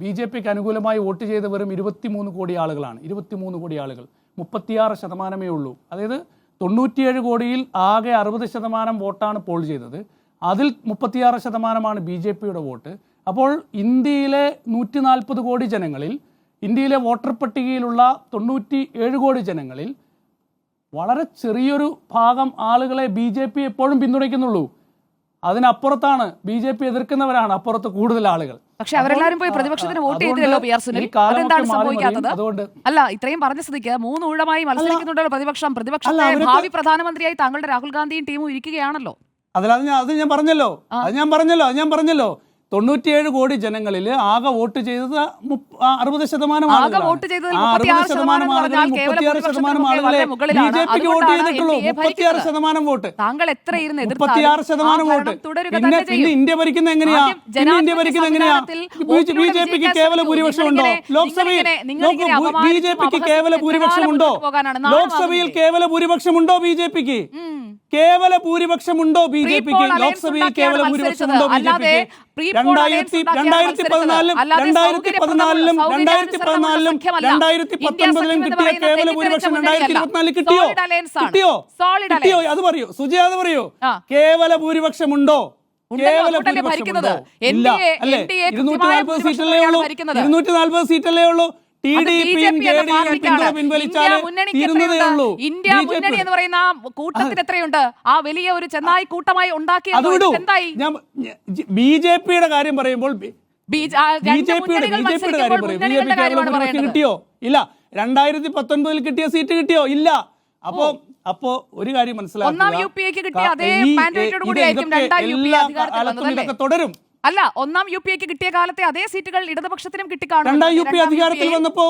ബിജെപിക്ക് അനുകൂലമായി വോട്ട് ചെയ്ത വെറും 23 കോടി ആളുകളാണ്. 23 കോടി ആളുകൾ, 36% ഉള്ളൂ. അതായത് 97 കോടിയിൽ ആകെ 60% വോട്ടാണ് പോൾ ചെയ്തത്. അതിൽ 36% ബിജെപിയുടെ വോട്ട്. അപ്പോൾ ഇന്ത്യയിലെ 140 കോടി ജനങ്ങളിൽ, ഇന്ത്യയിലെ വോട്ടർ പട്ടികയിലുള്ള 97 കോടി ജനങ്ങളിൽ വളരെ ചെറിയൊരു ഭാഗം ആളുകളെ ബിജെപി എപ്പോഴും പിന്തുണയ്ക്കുന്നുള്ളൂ. അതിനപ്പുറത്താണ് ബിജെപി എതിർക്കുന്നവരാണ് അപ്പുറത്ത് കൂടുതൽ ആളുകൾ. പക്ഷെ അവരെല്ലാരും പോയി പ്രതിപക്ഷത്തിന് വോട്ട് ചെയ്തില്ലല്ലോ പി ആർ സുനിൽ. അതെന്താണ് സംഭവിക്കാത്തത്? അല്ല, ഇത്രയും പറഞ്ഞ സ്ഥിതിക്ക് 3 ഊഴമായി മത്സരിക്കുന്നുണ്ടല്ലോ പ്രതിപക്ഷത്തെ ഭാവി പ്രധാനമന്ത്രിയായി താങ്കളുടെ രാഹുൽ ഗാന്ധിയും ടീമും ഇരിക്കുകയാണല്ലോ. അത് ഞാൻ പറഞ്ഞല്ലോ 97 കോടി ജനങ്ങളിൽ ആകെ വോട്ട് ചെയ്തത് 60% ആളുകളെ ബിജെപിക്ക് വോട്ട് ചെയ്തിട്ടുള്ളൂ. 36% വോട്ട്. താങ്കൾ എത്ര ഇരുന്ന് 36% വോട്ട്. പിന്നെ ഇന്ത്യ ഭരിക്കുന്ന എങ്ങനെയാ? ബിജെപിക്ക് കേവല ഭൂരിപക്ഷം ഉണ്ടോ ലോക്സഭയിൽ? ബിജെപിക്ക് കേവല ഭൂരിപക്ഷം ഉണ്ടോ ലോക്സഭയിൽ? കേവല ഭൂരിപക്ഷം ഉണ്ടോ ബിജെപിക്ക്? കേവല ഭൂരിപക്ഷം ഉണ്ടോ ബിജെപിക്ക് ലോക്സഭയിൽ? കേവല ഭൂരിപക്ഷം ഉണ്ടോ ബിജെപിക്ക്? 2014-ലും 2019-ലും കിട്ടിയ കേവല ഭൂരിപക്ഷം 2024 കിട്ടിയോ? അത് പറയൂ സുജയ, അത് പറയൂ. കേവല ഭൂരിപക്ഷം ഉണ്ടോ? കേവല ഭൂരിപക്ഷം ഉണ്ടോ? ഇല്ല അല്ലേ? 240 സീറ്റല്ലേ ഉള്ളൂ. 240 സീറ്റല്ലേ ഉള്ളൂ. ഇന്ത്യ മുന്നണി എന്ന് പറയുന്ന കൂട്ടത്തിൽ എത്രയുണ്ട്? ആ വലിയ ഒരു ചെന്നായി കൂട്ടമായി ഉണ്ടാക്കിയത് എന്തായി? ബിജെപിയുടെ കാര്യം പറയുമ്പോൾ കിട്ടിയോ? ഇല്ല. 2019 കിട്ടിയ സീറ്റ് കിട്ടിയോ? ഇല്ല. അപ്പോ ഒരു കാര്യം മനസ്സിലാക്കുക, ഇതൊക്കെ തുടരും. അല്ല, ഒന്നാം യു പി എക്ക് കിട്ടിയ കാലത്തെ അതേ സീറ്റുകൾ ഇടതുപക്ഷത്തിനും കിട്ടിക്കാണും. രണ്ടാം യു പി അധികാരത്തിൽ വന്നപ്പോ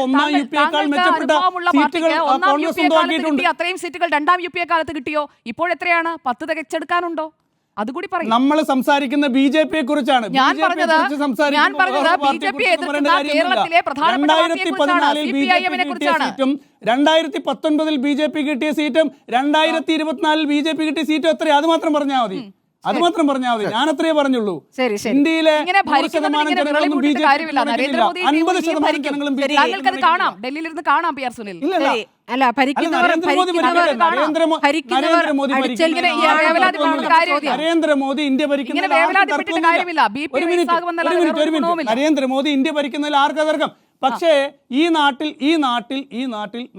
ഒന്നാം യു പി യേക്കാൾ മെച്ചപ്പെട്ട സീറ്റുകൾ കോൺഗ്രസ് സ്വന്തമാക്കിയിട്ടുണ്ട്. അത്രയും സീറ്റുകൾ രണ്ടാം യു പി എ കാലത്ത് കിട്ടിയോ? ഇപ്പോഴെത്രയാണ്? 10 തികച്ചെടുക്കാനുണ്ടോ? അതുകൂടി പറയും. നമ്മൾ സംസാരിക്കുന്ന ബി ജെ പിയെ കുറിച്ചാണ്. 2019 ബി ജെ പി കിട്ടിയ സീറ്റും 2024 ബി ജെ പി കിട്ടിയ സീറ്റും എത്രയും അത് മാത്രം പറഞ്ഞാൽ മതി. ഞാൻ അത്രയേ പറഞ്ഞുള്ളൂ. ഇന്ത്യയിലെ 50% ജനങ്ങളും നരേന്ദ്രമോദി ഇന്ത്യ ഭരിക്കുന്നതിൽ ആർക്കും തർക്കം. പക്ഷേ ഈ നാട്ടിൽ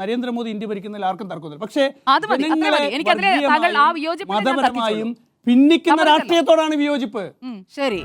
നരേന്ദ്രമോദി ഇന്ത്യ ഭരിക്കുന്നതിൽ ആർക്കും തർക്കമില്ല. പക്ഷേ മതപരമായും ഭിന്നിക്കുന്ന രാഷ്ട്രീയത്തോടാണ് വിയോജിപ്പ്. ശരി.